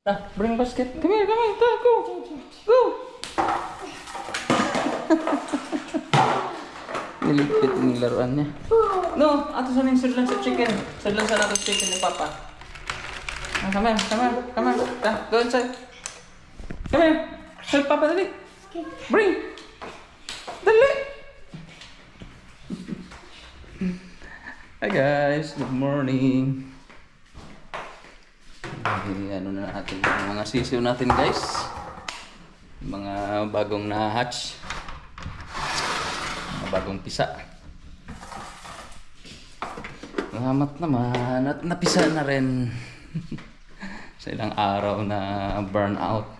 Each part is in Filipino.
Bring basket. Come here, go. Go. Niligpit yung laruan niya. No, ato sa ning sudlan sa chicken. Sudlan sa nato chicken ni Papa. Come on. Go inside. Come here. Help Papa, dali. Bring. Dali. Hi guys, good morning. Ano na natin yung mga sisiw natin guys. Mga bagong na-hatch. Mga bagong pisa. Salamat naman at napisa na rin. Sa ilang araw na burnout.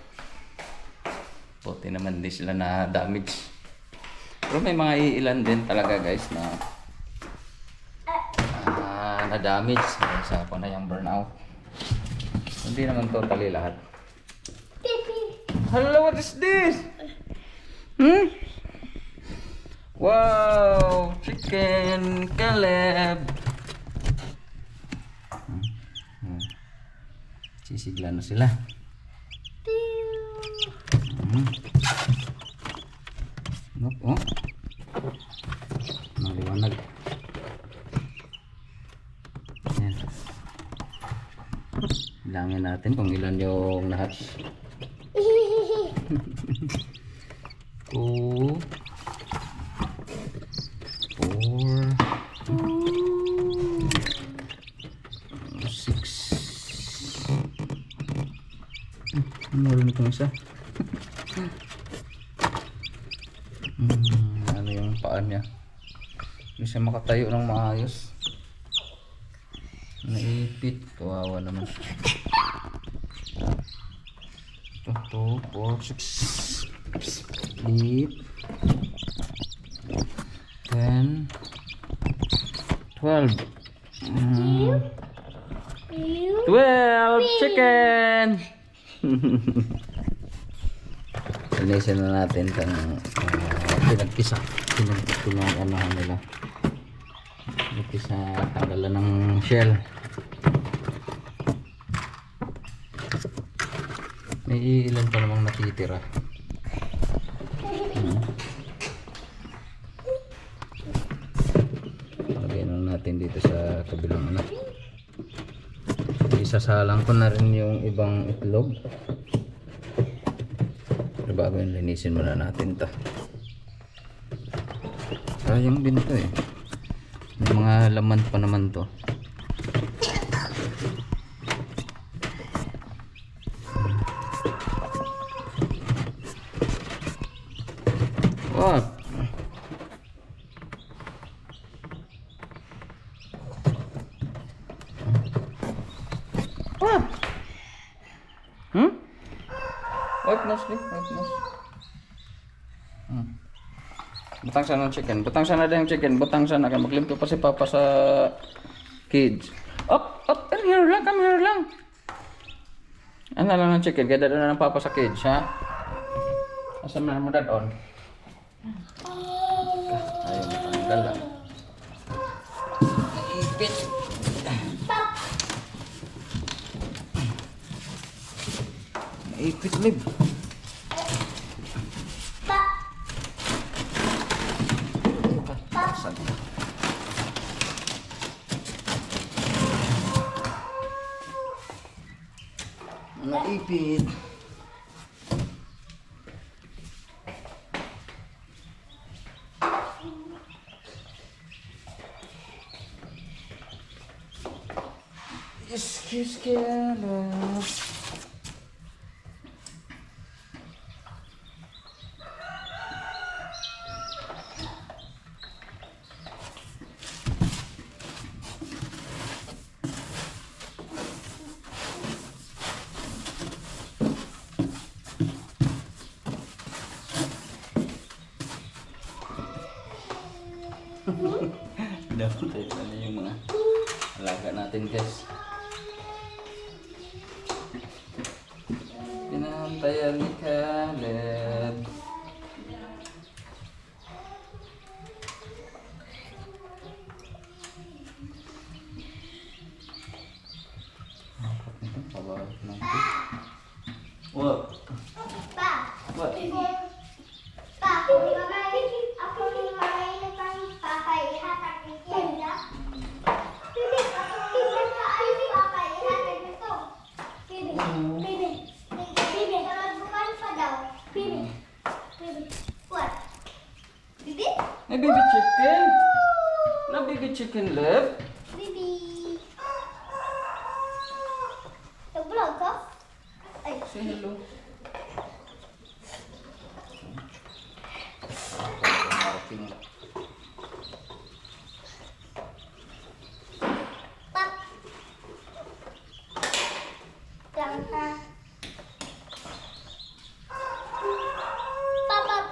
Buti naman di sila na damage. Pero may mga ilan din talaga guys na na damage sa na yung burnout. Hindi naman totally lahat. Hello, what is this? Wow, chicken Caleb. Sisigla na sila. Oh. Maliwanag. Yan. Bilangin natin kung ilan yung na-hatch. 2 4 6. Ano itong isa? Ano yung paa niya? Hindi siya makatayo ng maayos. Naipit. Kawawa naman. 2, 4, 6, 8, 10, 12. 12 chicken. Linisin na natin kung pinagpisa. Pinag-anahan nila. Pinagpisa, tanggalan ng shell. May ilan pa namang natitira. Lagyan na natin dito sa kabilang ano. Isasalang ko na rin yung ibang itlog. Pero bago yung linisin muna natin ito. Sayang din ito eh. May mga laman pa naman to. What? What? White nose din, white nose. Butang sana ng chicken. Butang sana din yung chicken. Butang sana. Maglimpyo pa si Papa sa kids. Up! Come here lang. Ano lang ng chicken. Gada na ng Papa sa kids, ha? Asa mo dad on? Ayaw matanggal lang. Ipit. Ipit lib. Naipit. Excuse Caleb. Dapat tayo na yung mga alaga natin guys. Pinantayan ni Caleb. Pabalit natin. What? Pa, What? pa, kung ako yung marami pang papaihatag ni Kenda. Bibi, tignan ka ay papaihatag nito. Bibi, bibi, bibi, bukan pa daw. Bibi, bibi, what? Bibi? May baby chicken. Na baby chicken left. Bibi. Nag-vlog ka? Ay, Say hello. Marking. pap. Lang ha. Pap, pap.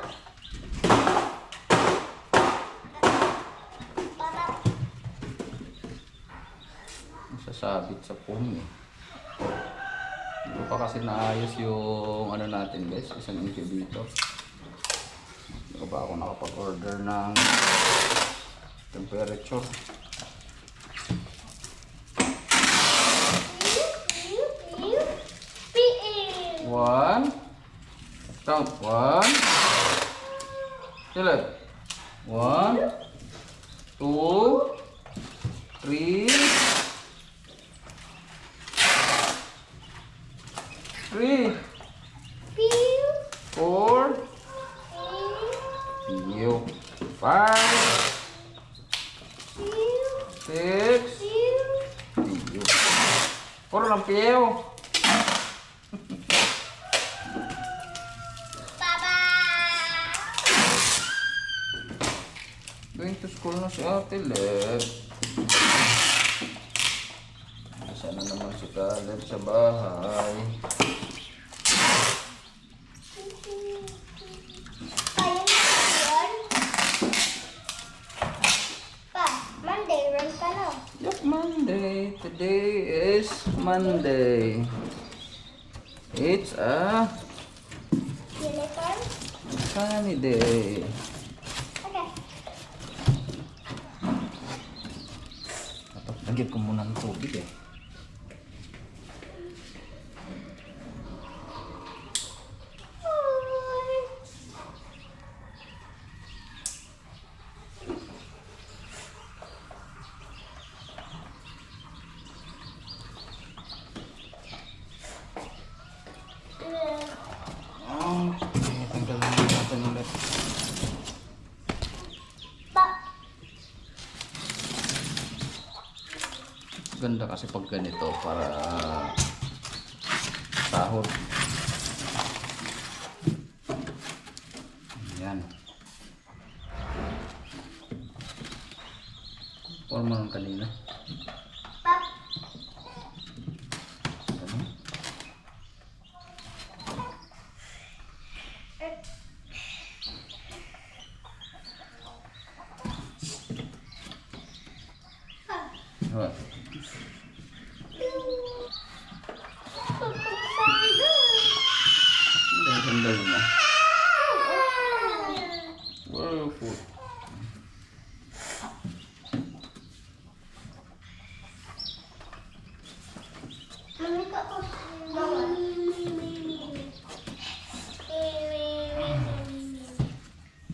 Pap. Sasabit sa phone eh. Hindi pa kasi naayos yung ano natin guys, isang incubator. Hindi pa ba ako nakapag-order ng temperature. One. Count. One. Philip. One. Two. Three. Three. Four. Five. Six. Puro lang piyaw. Going to school na si Ate Leb. Sana naman si Caleb sa bahay. Yup, Monday. Today is Monday. It's a sunny day. Ito, lagyan ko muna ng tubig eh. Okay, tanggalin natin ulit. Ganda kasi pag ganito para sahod. Ayan. Forma ng kanina. Ganun. What? Sandal na. Wow, food.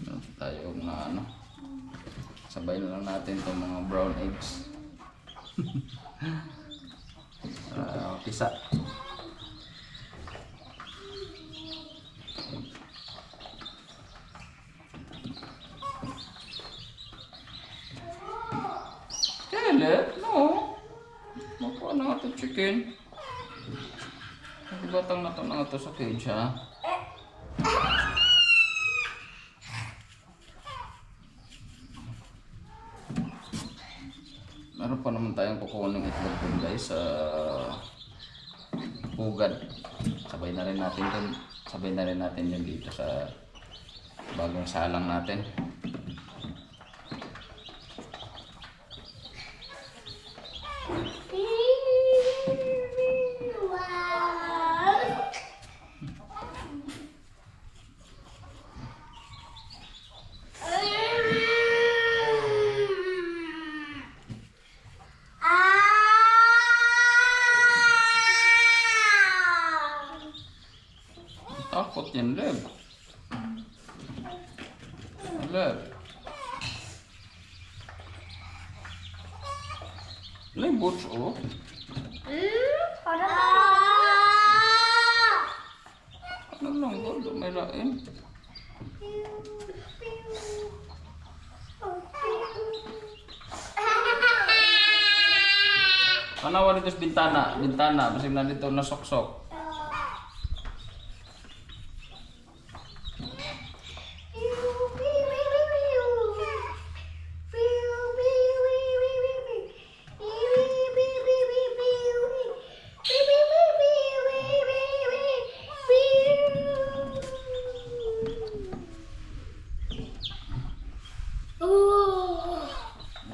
Meron tayong ano. Sabay na lang natin itong mga brown eggs. Pisa. Caleb? No. Makuha na nga ito chicken. Batang na ito na ito sa cage ha. Meron pa naman tayong kukuha ng itlog dun guys sa pugad. Sabay na rin natin yun dito sa bagong salang natin. Takot yan, Leb. Leb. Leb, butch, oh. Ano lang, gold, may lain. Ano dito sa bintana, masing na dito nasok-sok.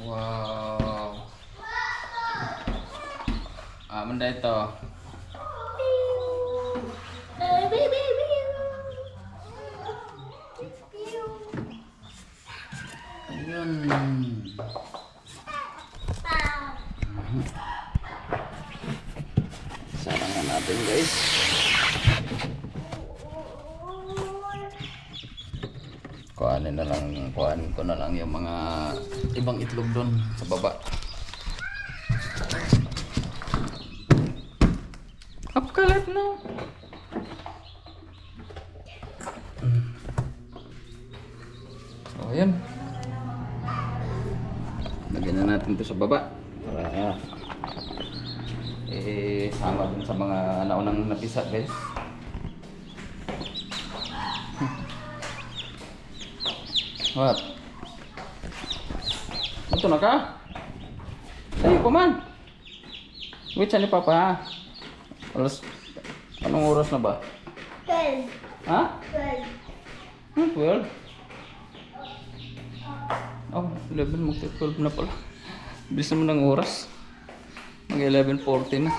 Wow. Benda ito. Ayun. Sarangan natin, guys. Kuhanin ko na lang yung mga ibang itlog doon sa baba. Upkalat na. So, ayan. Lagyan na natin ito sa baba. Para sama dun sa mga naunang napisa, guys. What? Ito na ka? Tayo ko man. Wait, saan ni Papa? Anong oras na ba? 12. Ha? 12. 12? Oh, 11, magti-12 na pala. Bilis naman ng oras. Mag 11:40 na.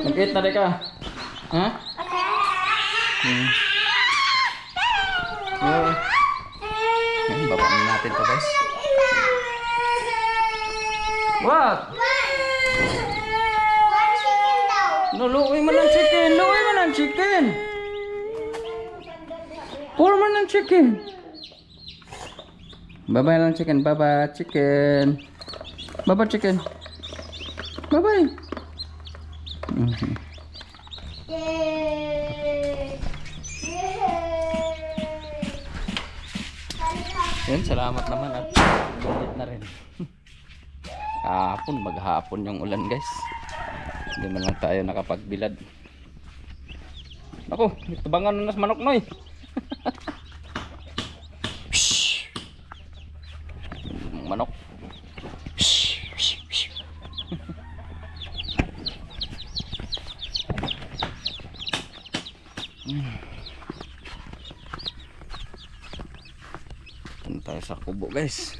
Mag-8 na rin ka? Ha? Yeah. Ngayon, babaan natin to, guys. What? No, luwi mo ng chicken. Luwi mo ng chicken. Pour mo ng chicken. Bye-bye lang chicken. Bye-bye chicken. Bye-bye chicken. Bye-bye. Yay! Yan, salamat naman at gulit na rin. Kahapon, maghapon yung ulan, guys. Hindi man lang tayo nakapagbilad. Ako, itubangan na sa manok, Noy. Manok. Punta tayo sa kubo, guys.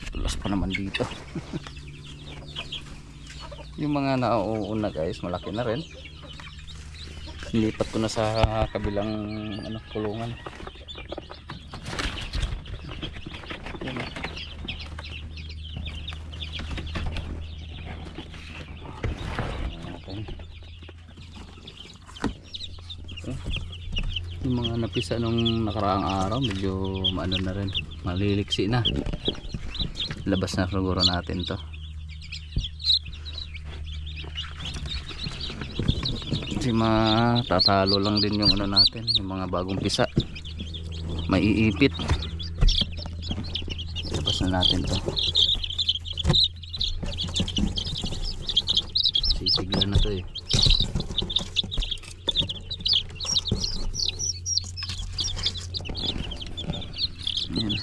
Tulas pa naman dito. Yung mga nauuna, guys, malaki na rin. Nilipat ko na sa kabilang kulungan. Yan. Okay. Yung mga napisa nung nakaraang araw, medyo maano na rin, maliliksi na. Labas na siguro natin to. Kasi matatalo lang din yung ano natin, yung mga bagong pisa. Maiipit. Labas na natin to. Sisigla na to eh. Ayan.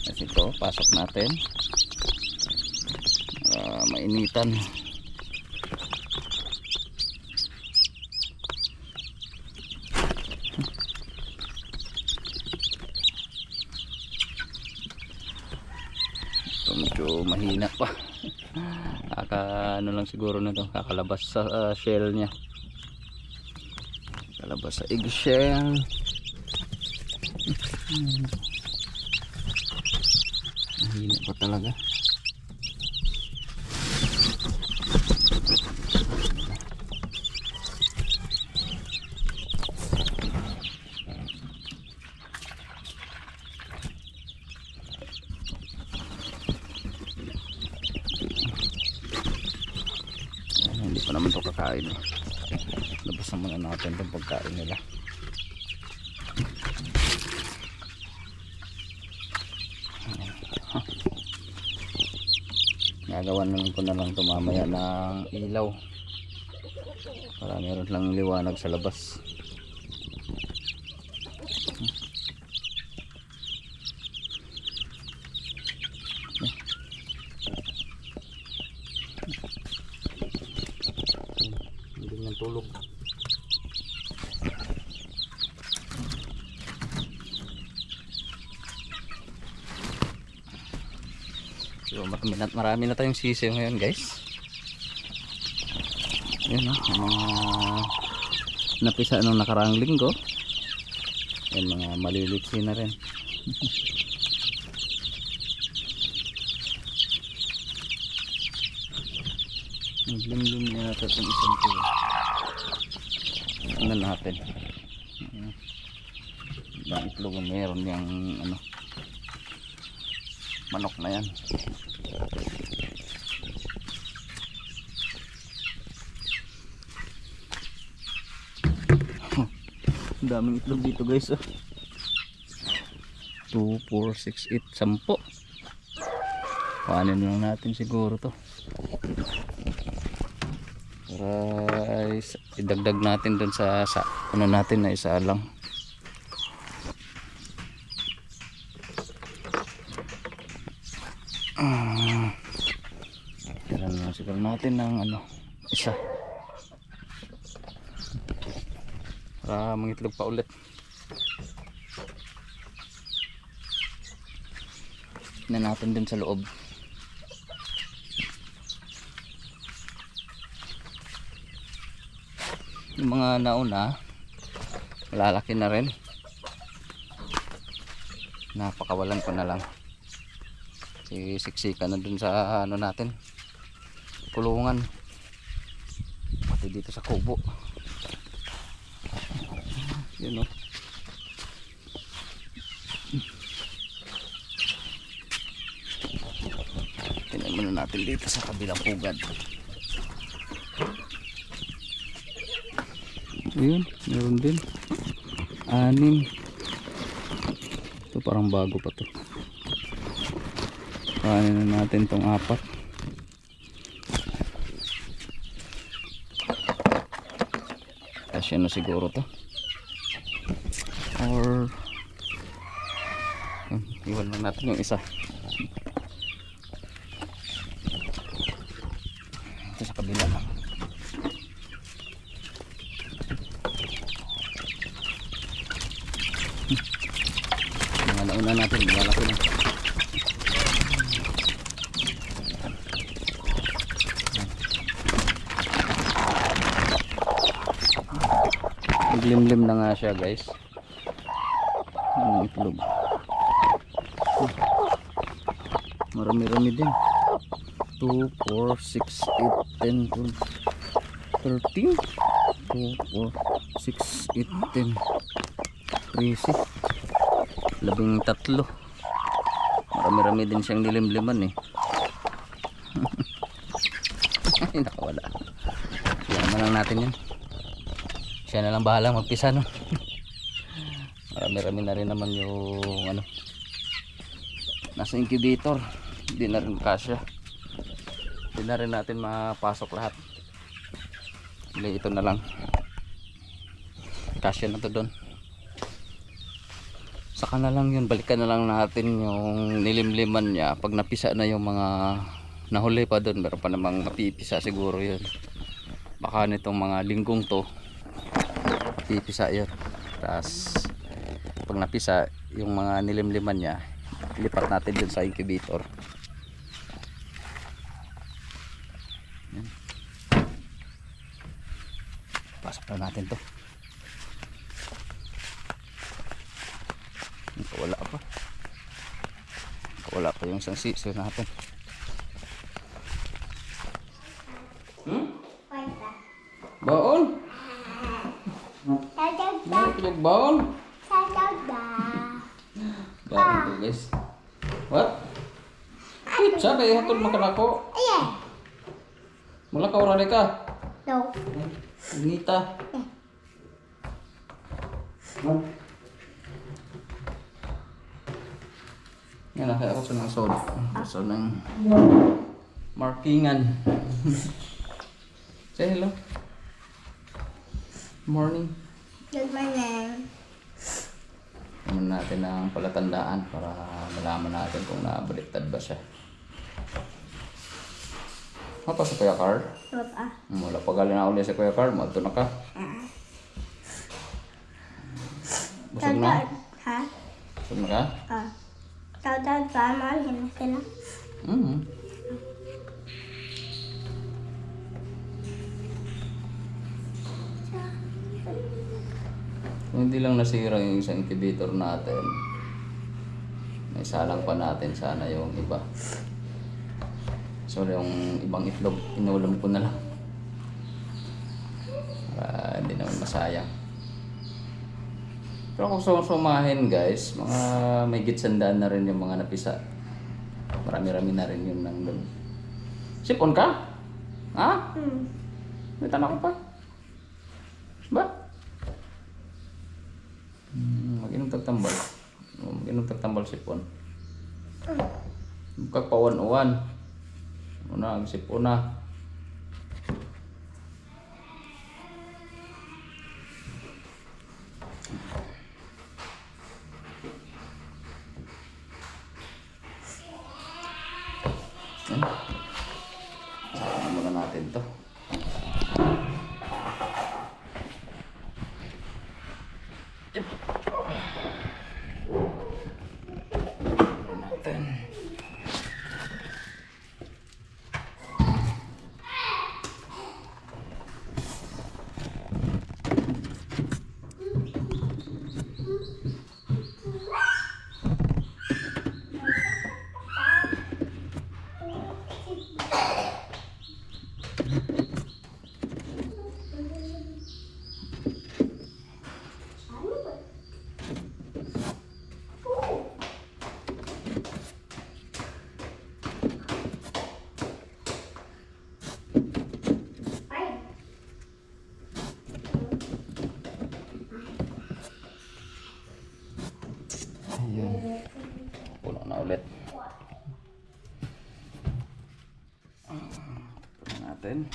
Kasi ito, pasok natin. Mainitan. Medyo mahina pa. Ano lang siguro na to, kakalabas sa shell nya, kalabas sa eggshell. Mahina pa talaga. Hindi pa naman ito kakain. Labas naman na natin itong pagkain nila. Gagawan naman ko na lang ito mamaya ng ilaw para meron lang liwanag sa labas. Hindi nang tulog. So marami na tayong sisiw ngayon guys. Yun mga napisa nung nakaraang linggo. Yan mga maliliksi na rin. Naglimlim na natin itong isang kilo. Ano natin? Ibang itlog meron yung ano, manok na yan. Daming itlog dito guys. 2, 4, 6, 8, 10. Kuhanin lang natin siguro to para idagdag natin dun sa ano natin na isa lang. Kailan na siguro natin ng ano, isa para mangitlog pa ulit. Na natin din sa loob. Yung mga nauna malalaki na rin, napakawalan ko na lang. Siksika na dun sa ano natin, kulungan, pati dito sa kubo. Yun o. Tingnan muna natin dito sa kabilang pugad. Ayun, meron din 6. Ito parang bago pa to. Kanin na natin tong 4. Kasya na siguro to. Or iwan lang natin yung isa. Ito sa kabila. Mga nauna natin, malaki na. Limlim na nga siya guys. Itlog. Marami-rami din. 2, 4, 6, 8, 10, 12, 13. 2, 4, 6, 8, 10, 13. 13. Marami-rami din siyang nilimliman eh. Ay, nakawala. Yaman lang natin yan. Siya na lang bahala magpisa, no? Marami-rami na rin naman yung ano, nasa incubator. Hindi na rin kasya. Hindi na rin natin mapasok lahat. Hindi, ito na lang. Kasya na to doon. Saka na lang yun, balikan na lang natin yung nilimliman niya. Pag napisa na yung mga nahuli pa doon, meron pa namang mapipisa siguro yun. Baka nitong mga linggong to pipisa yun. Tapos pag napisa yung mga nilimliman niya, ilipat natin dun sa incubator. Yan. Pasok na natin to. Wala pa. Wala pa yung isang sisiw natin. Kwenta. Baon? Tatagda. Meron yung baon? Tatagda. Baon to guys. What? Pizza kaya hatol makanako. Ayan. Mula ka orale ka. No. Nita. Yan na, kaya ako sa ng soda. Gusto ng markingan. Say hello. Morning. Good morning. Ano natin ang palatandaan para malaman natin kung nabaliktad ba siya. Apa sa Kuya Carl? Papa. Wala pa galing na uli sa Kuya Carl. Magto na ka. Busog na? Ha? Busog na ka? Ah. Tatagda. Malhin na sila. Kung hindi lang nasira yung isang incubator natin, may salang pa natin sana yung iba. So yung ibang itlog, inulam ko na lang. Para hindi naman masayang. Pero kung sumahin guys, mga may gitsandaan na rin yung mga napisa. Marami-rami na rin yung nandun. Sipon ka? Ha? May tanong ko pa. Ba? Mag-inom tagtambal. Mag-inom tagtambal sipon. Magkakawan-uwan. Una, sipon na. Saan muna natin to. Natin. Ayun. Puno na ulit. Puno natin.